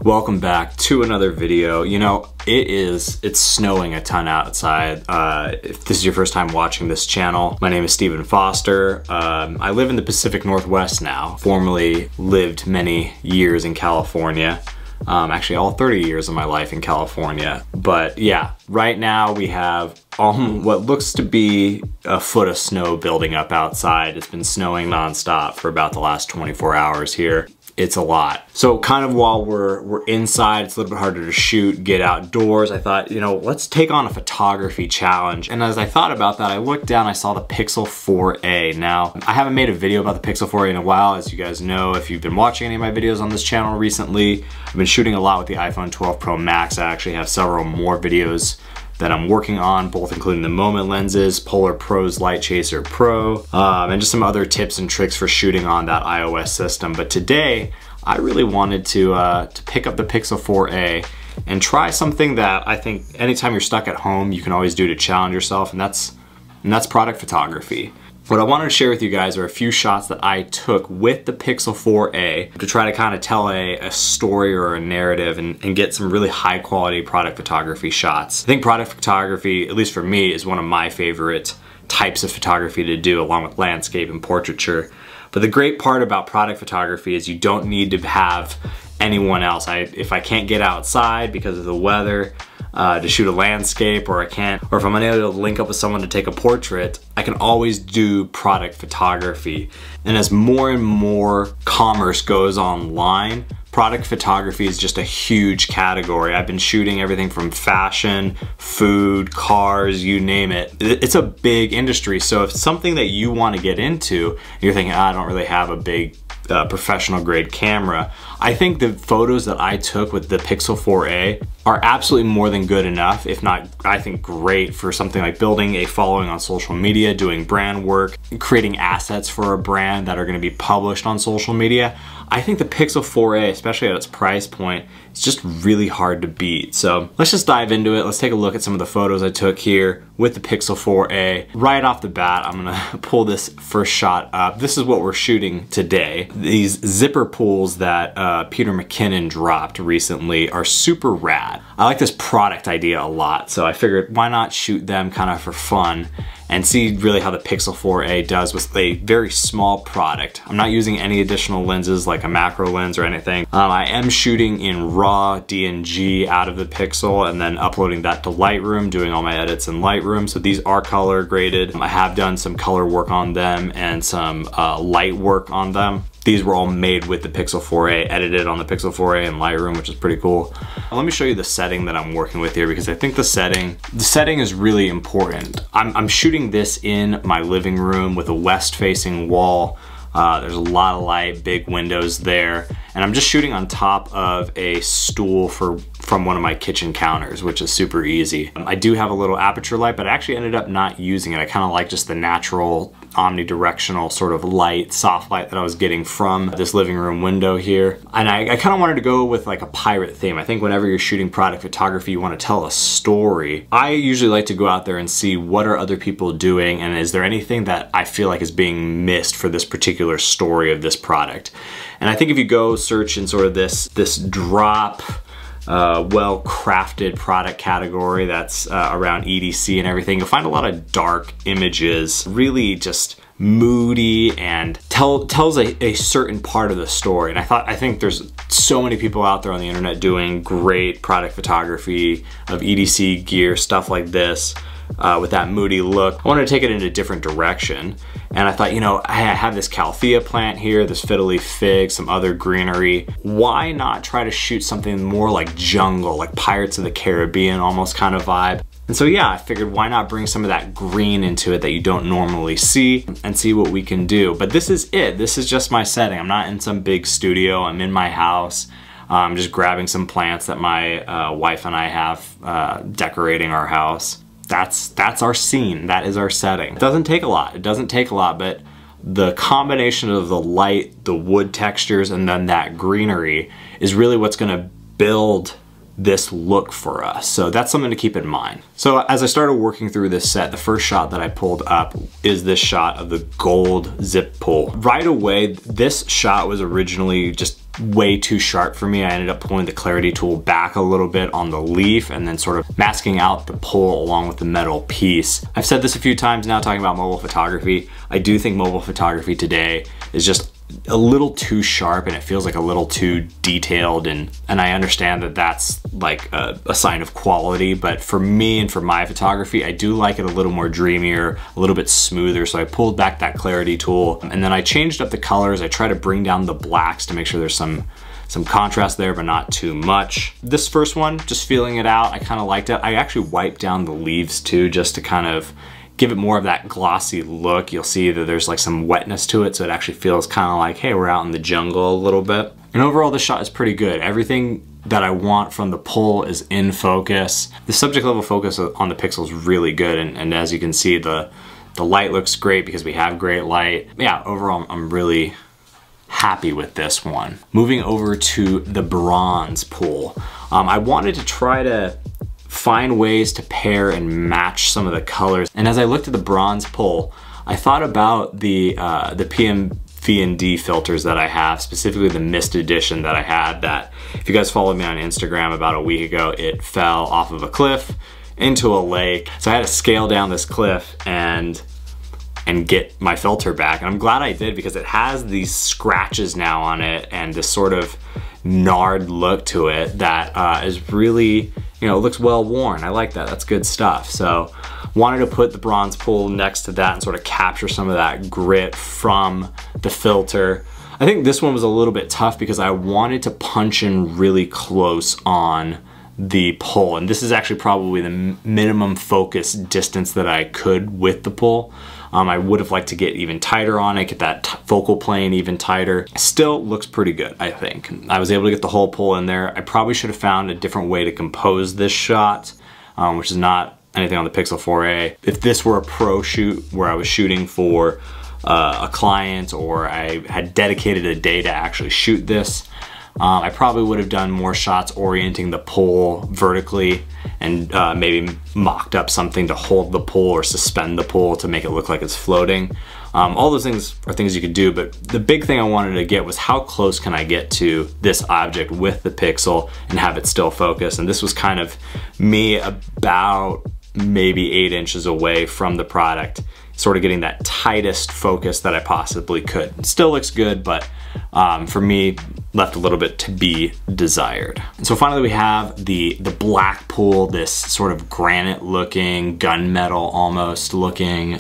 Welcome back to another video. You know, it's snowing a ton outside. If this is your first time watching this channel, my name is Stephen Foster. I live in the Pacific Northwest now. Formerly lived many years in California. Actually all 30 years of my life in California. But yeah, right now we have what looks to be a foot of snow building up outside. It's been snowing nonstop for about the last 24 hours here. It's a lot. So kind of while we're inside, it's a little bit harder to shoot, get outdoors. I thought, you know, let's take on a photography challenge. And as I thought about that, I looked down, I saw the Pixel 4a. Now, I haven't made a video about the Pixel 4a in a while. As you guys know, if you've been watching any of my videos on this channel recently, I've been shooting a lot with the iPhone 12 Pro Max. I actually have several more videos that I'm working on, both including the Moment lenses, Polar Pro's Light Chaser Pro, and just some other tips and tricks for shooting on that iOS system. But today, I really wanted to pick up the Pixel 4a and try something that I think anytime you're stuck at home, you can always do to challenge yourself, and that's product photography. What I wanted to share with you guys are a few shots that I took with the Pixel 4a to try to kind of tell a story or a narrative and get some really high quality product photography shots. I think product photography, at least for me, is one of my favorite types of photography to do, along with landscape and portraiture. But the great part about product photography is you don't need to have anyone else. If I can't get outside because of the weather, to shoot a landscape, or if I'm unable to link up with someone to take a portrait, I can always do product photography. And as more and more commerce goes online, product photography is just a huge category. I've been shooting everything from fashion, food, cars, you name it. It's a big industry. So if it's something that you want to get into, and you're thinking, I don't really have a big professional grade camera, I think the photos that I took with the Pixel 4a are absolutely more than good enough, if not, I think, great for something like building a following on social media, doing brand work, creating assets for a brand that are going to be published on social media. I think the Pixel 4a, especially at its price point, is just really hard to beat. So let's just dive into it. Let's take a look at some of the photos I took here with the Pixel 4a. Right off the bat, I'm gonna pull this first shot up. This is what we're shooting today. These zipper pulls that Peter McKinnon dropped recently are super rad. I like this product idea a lot, so I figured why not shoot them kind of for fun and see really how the Pixel 4a does with a very small product. I'm not using any additional lenses like a macro lens or anything. I am shooting in raw DNG out of the Pixel and then uploading that to Lightroom, doing all my edits in Lightroom. So these are color graded. I have done some color work on them and some light work on them. These were all made with the Pixel 4a, edited on the Pixel 4a in Lightroom, which is pretty cool. Let me show you the setting that I'm working with here, because I think the setting is really important. I'm shooting this in my living room with a west-facing wall. There's a lot of light, big windows there, and I'm just shooting on top of a stool from one of my kitchen counters, which is super easy. I do have a little aperture light, but I actually ended up not using it. I kind of like just the natural omnidirectional sort of light, soft light that I was getting from this living room window here. And I kind of wanted to go with like a pirate theme. I think whenever you're shooting product photography, you want to tell a story. I usually like to go out there and see what are other people doing, and is there anything that I feel like is being missed for this particular story of this product. And I think if you go search in sort of this drop, well-crafted product category that's around EDC and everything, you'll find a lot of dark images, really just moody, and tells a certain part of the story. And I think there's so many people out there on the internet doing great product photography of EDC gear, stuff like this, with that moody look. I wanted to take it in a different direction, and I thought, you know, I have this Calthea plant here, this fiddle-leaf fig, some other greenery. Why not try to shoot something more like jungle, like Pirates of the Caribbean almost kind of vibe? And so yeah, I figured why not bring some of that green into it that you don't normally see, and see what we can do. But this is it. This is just my setting. I'm not in some big studio. I'm in my house. I'm just grabbing some plants that my wife and I have decorating our house. That's our scene. That is our setting. It doesn't take a lot. It doesn't take a lot, but the combination of the light, the wood textures, and then that greenery is really what's gonna build this look for us. So that's something to keep in mind. So as I started working through this set, the first shot that I pulled up is this shot of the gold zip pull. Right away, this shot was originally just way too sharp for me. I ended up pulling the clarity tool back a little bit on the leaf and then sort of masking out the pull along with the metal piece. I've said this a few times now talking about mobile photography. I do think mobile photography today is just a little too sharp and it feels like a little too detailed, and I understand that that's like a sign of quality, but for me and for my photography, I do like it a little more dreamier, a little bit smoother, so I pulled back that clarity tool and then I changed up the colors. I try to bring down the blacks to make sure there's some contrast there, but not too much. This first one, just feeling it out, I kind of liked it. I actually wiped down the leaves too, just to kind of give it more of that glossy look. You'll see that there's like some wetness to it, so it actually feels kind of like, hey, we're out in the jungle a little bit. And overall, this shot is pretty good. Everything that I want from the pull is in focus. The subject level focus on the pixel is really good, and as you can see, the light looks great because we have great light. Yeah, overall, I'm really happy with this one. Moving over to the bronze pull. I wanted to try to find ways to pair and match some of the colors. And as I looked at the bronze pull, I thought about the PMV&D filters that I have, specifically the Mist Edition that I had, that if you guys followed me on Instagram about a week ago, it fell off of a cliff into a lake. So I had to scale down this cliff and get my filter back. And I'm glad I did, because it has these scratches now on it and this sort of gnarled look to it that is really, you know, it looks well worn. I like that, that's good stuff. So wanted to put the bronze pull next to that and sort of capture some of that grit from the filter. I think this one was a little bit tough because I wanted to punch in really close on the pull, and this is actually probably the minimum focus distance that I could with the pull. I would have liked to get even tighter on it, get that focal plane even tighter. Still looks pretty good, I think. I was able to get the whole pull in there. I probably should have found a different way to compose this shot, which is not anything on the Pixel 4a. If this were a pro shoot where I was shooting for a client, or I had dedicated a day to actually shoot this, I probably would have done more shots orienting the pull vertically and maybe mocked up something to hold the pull or suspend the pull to make it look like it's floating. All those things are things you could do, but the big thing I wanted to get was how close can I get to this object with the Pixel and have it still focus. And this was kind of me about maybe 8 inches away from the product, sort of getting that tightest focus that I possibly could. It still looks good, but for me, left a little bit to be desired. And so finally we have the black pull, this sort of granite looking, gunmetal almost looking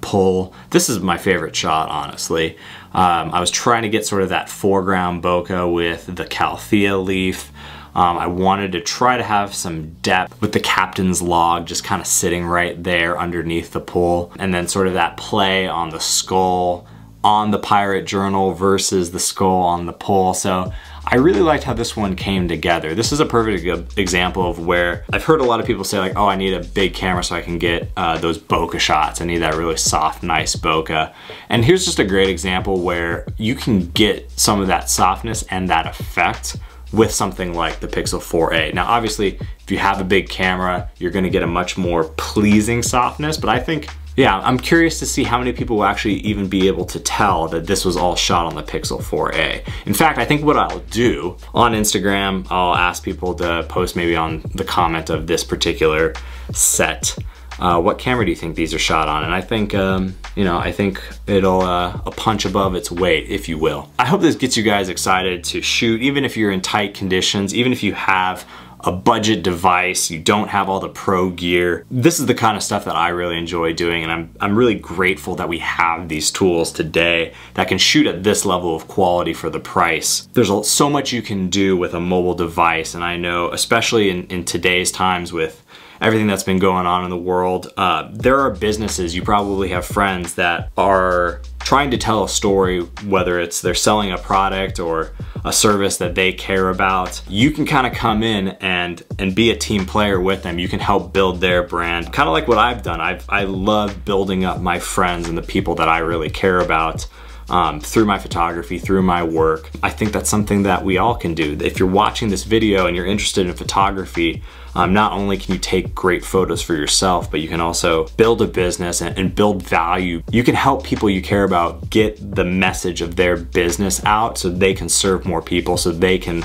pull. This is my favorite shot, honestly. I was trying to get sort of that foreground bokeh with the Calthea leaf. I wanted to try to have some depth with the captain's log just kind of sitting right there underneath the pull, and then sort of that play on the skull on the pirate journal versus the skull on the pull. So I really liked how this one came together. This is a perfect example of where I've heard a lot of people say like, oh, I need a big camera so I can get those bokeh shots. I need that really soft, nice bokeh. And here's just a great example where you can get some of that softness and that effect with something like the Pixel 4a. Now, obviously, if you have a big camera, you're gonna get a much more pleasing softness, but I think, yeah, I'm curious to see how many people will actually even be able to tell that this was all shot on the Pixel 4a. In fact, I think what I'll do on Instagram, I'll ask people to post maybe on the comment of this particular set, what camera do you think these are shot on? And I think, you know, I think it'll a punch above its weight, if you will. I hope this gets you guys excited to shoot, even if you're in tight conditions, even if you have a budget device, you don't have all the pro gear. This is the kind of stuff that I really enjoy doing, and I'm really grateful that we have these tools today that can shoot at this level of quality for the price. There's so much you can do with a mobile device, and I know, especially in today's times with everything that's been going on in the world, there are businesses, you probably have friends that are trying to tell a story, whether it's they're selling a product or a service that they care about. You can kind of come in and be a team player with them. You can help build their brand. Kind of like what I've done. I love building up my friends and the people that I really care about through my photography, through my work. I think that's something that we all can do. If you're watching this video and you're interested in photography, not only can you take great photos for yourself, but you can also build a business and build value. You can help people you care about get the message of their business out so they can serve more people, so they can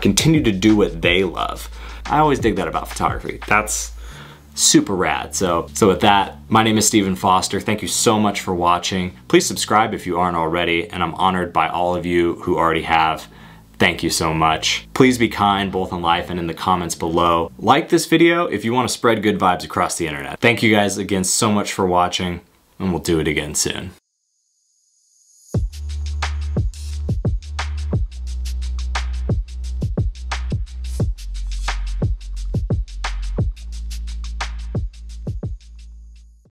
continue to do what they love. I always dig that about photography. That's super rad. So with that, my name is Stephen Foster. Thank you so much for watching. Please subscribe if you aren't already, and I'm honored by all of you who already have. Thank you so much. Please be kind both in life and in the comments below. Like this video if you want to spread good vibes across the internet. Thank you guys again so much for watching, and we'll do it again soon.